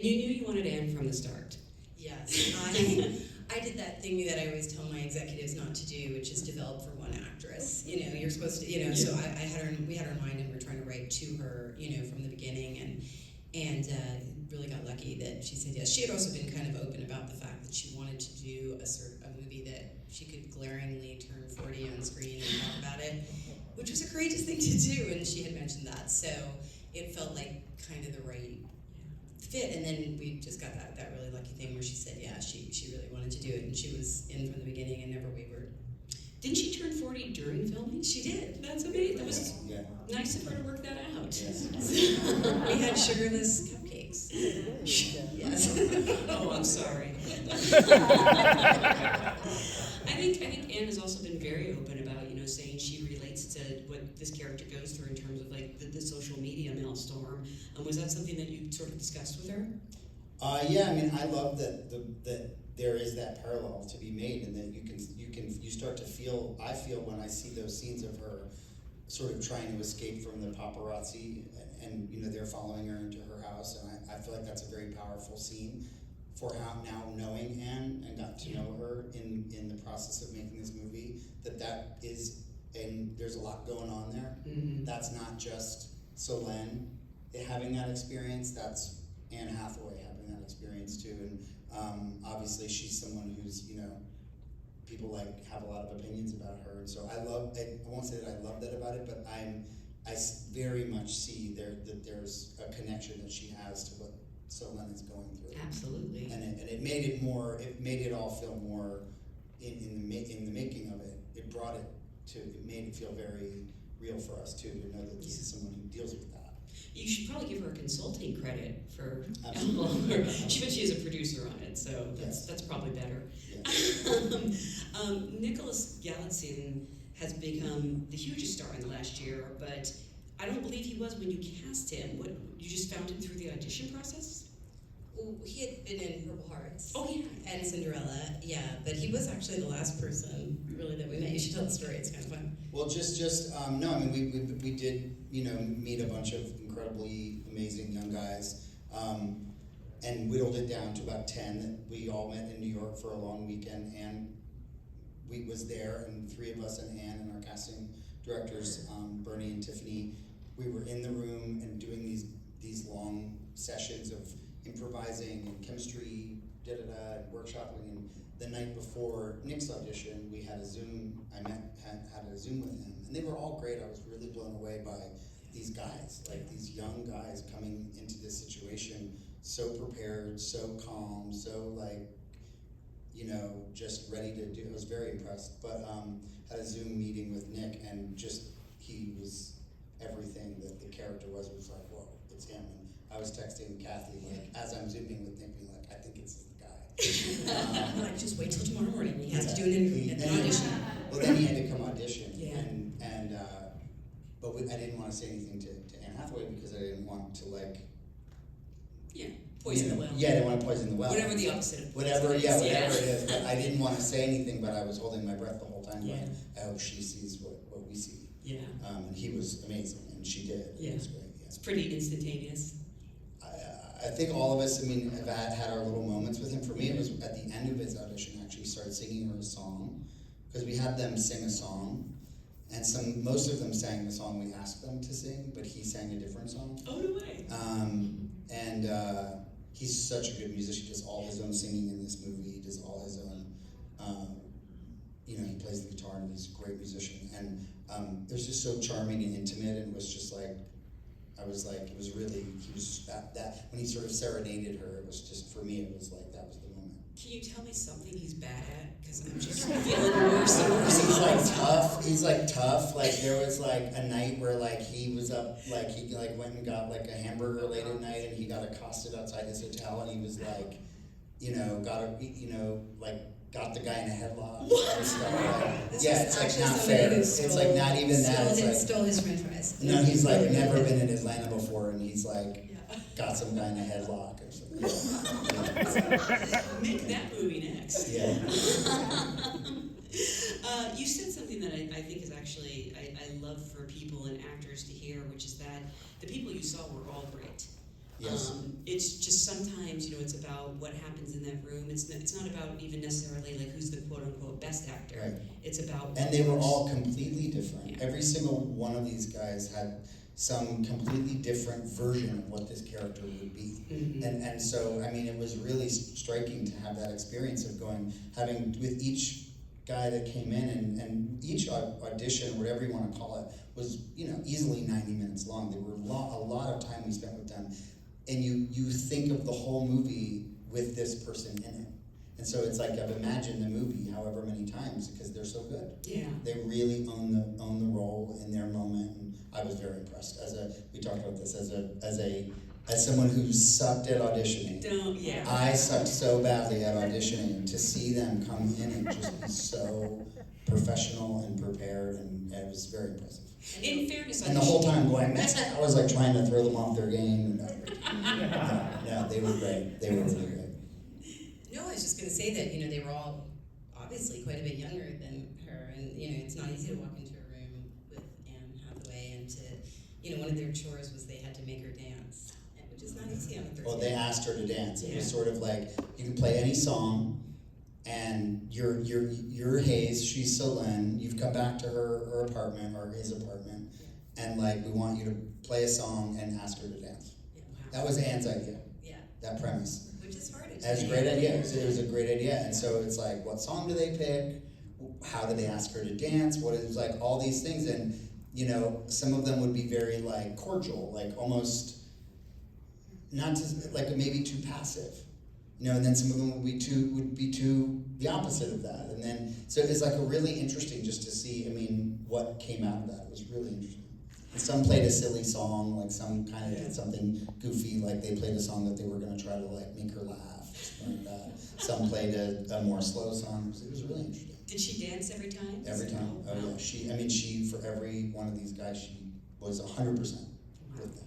You knew you wanted Anne from the start. Yes, I did that thing that I always tell my executives not to do, which is develop for one actress. You know, you're supposed to, so I had her, we had her in mind, and we were trying to write to her, from the beginning, and really got lucky that she said yes. She had also been kind of open about the fact that she wanted to do a movie that she could glaringly turn 40 on screen and talk about it, which was a courageous thing to do, and she had mentioned that, so it felt like kind of the right fit. And then we just got that really lucky thing where she said she really wanted to do it, and she was in from the beginning and never wavered. Didn't she turn 40 during filming? She did. That's amazing. That was nice of her to work that out. Yes. We had sugarless cupcakes. Yes. Oh, I'm sorry. I think Anne has also been very open about, saying she relates to what this character goes through in terms of like the social media maelstrom. Was that something that you sort of discussed with her? Yeah, I mean, I love that there is that parallel to be made, and that you start to feel. I feel when I see those scenes of her sort of trying to escape from the paparazzi, and they're following her into her house, and I feel like that's a very powerful scene for how now knowing Anne and got to know her in the process of making this movie, that is, and there's a lot going on there. Mm-hmm. That's not just Solène having that experience, that's Anne Hathaway having that experience too, and obviously she's someone who's, people have a lot of opinions about her, and so I won't say that I love that about it, but I very much see that there's a connection that she has to what Solène is going through. Absolutely. And it made it all feel more in the making of it. It made it feel very real for us too, to know that this is someone who deals with that. You should probably give her a consulting credit for Absolutely. she is a producer on it, so that's probably better. Yes. Nicholas Galitzine has become the hugest star in the last year, but I don't believe he was when you cast him. What, you just found him through the audition process? Well, he had been in Purple Hearts. Oh, yeah. And Cinderella, but he was actually the last person, really, that we met. You should tell the story, it's kind of fun. Well, no, I mean, we did, meet a bunch of incredibly amazing young guys, and whittled it down to about 10 that we all met in New York for a long weekend, and we was there, and three of us, and Anne and our casting directors, Bernie and Tiffany, we were in the room and doing these long sessions of improvising and chemistry, and workshopping, and the night before Nick's audition, we had a Zoom, had a Zoom with him, and they were all great. I was really blown away by these guys, like these young guys coming into this situation, so prepared, so calm, so just ready to do. I was very impressed, but had a Zoom meeting with Nick, and he was everything that the character was like, whoa, it's him. And I was texting Cathy, as I'm Zooming with Nick, being like, I think it's the guy. Just wait till tomorrow morning. He has to do an audition. Well, then he had to come audition, Yeah. But I didn't want to say anything to Anne Hathaway because I didn't want to poison the well. Yeah, I didn't want to poison the well. Whatever the opposite of whatever it is. But I didn't want to say anything, but I was holding my breath the whole time. Yeah. I hope she sees what we see. Yeah. And he was amazing, and she did. Yeah. It was great. Yeah. It's pretty instantaneous. I think all of us, have had our little moments with him. For me, it was at the end of his audition, actually started singing her a song, because we had them sing a song, and most of them sang the song we asked them to sing, but he sang a different song. Oh, no way. He's such a good musician. He does all his own singing in this movie. He does all his own, he plays the guitar, and he's a great musician. And it was just so charming and intimate, and it was just like, it was just that when he sort of serenaded her, it was just, for me, it was like, that was the moment. Can you tell me something he's bad at? Because I'm just feeling worse and worse. He's tough. There was a night where he was up, he went and got a hamburger late at night, and he got accosted outside his hotel, and he was got the guy in a headlock and stuff. It's not fair. It's not even that. Stole his french fries. No, he's never been in Atlanta before, and he's got some guy in a headlock or something. Make that movie next. Yeah. You said something that I think is actually, I love for people and actors to hear, which is that the people you saw were all great. Yes. It's just sometimes, it's about what happens in that room. It's not about even necessarily like who's the quote unquote best actor. Right. It's about And they were all completely different. Yeah. Every single one of these guys had some completely different version of what this character would be. Mhm. And so, I mean, it was really striking to have that experience of having with each guy that came in, and each audition, whatever you want to call it, was, easily 90 minutes long. There were a lot of time we spent with them. And you think of the whole movie with this person in it. And so it's like I've imagined the movie however many times because they're so good. Yeah. They really own the role in their moment, and I was very impressed. We talked about this as someone who sucked at auditioning. Yeah. I sucked so badly at auditioning. To see them come in and just be so professional and prepared, and it was very impressive. In fairness, And the whole time going, I was like trying to throw them off their game. No, they were great. They were really great. No, I was just going to say that, they were all obviously quite a bit younger than her, and, it's not easy to walk into a room with Anne Hathaway and to, one of their chores was they had to make her dance, which is not easy on a Thursday. Well, they asked her to dance. It was Yeah. sort of like, you can play any song, and you're Hayes, she's Celine, you've come back to her apartment, or his apartment, and like, we want you to play a song and ask her to dance. Yeah. That was Anne's idea, Yeah, that premise. which is hard. That was a great idea. It was a great idea. And so it's like, what song do they pick? How do they ask her to dance? What is like all these things? And some of them would be very like cordial, like almost not to, like maybe too passive. And then some of them would be too the opposite of that. And then so it's like a really interesting just to see, what came out of that. It was really interesting. And some played a silly song, like some kind of did something goofy, like they played a song that they were going to try to like make her laugh, something like that. Some played a more slow song. It was really interesting. Did she dance every time? Every time. Oh yeah. She for every one of these guys, she was 100% with them.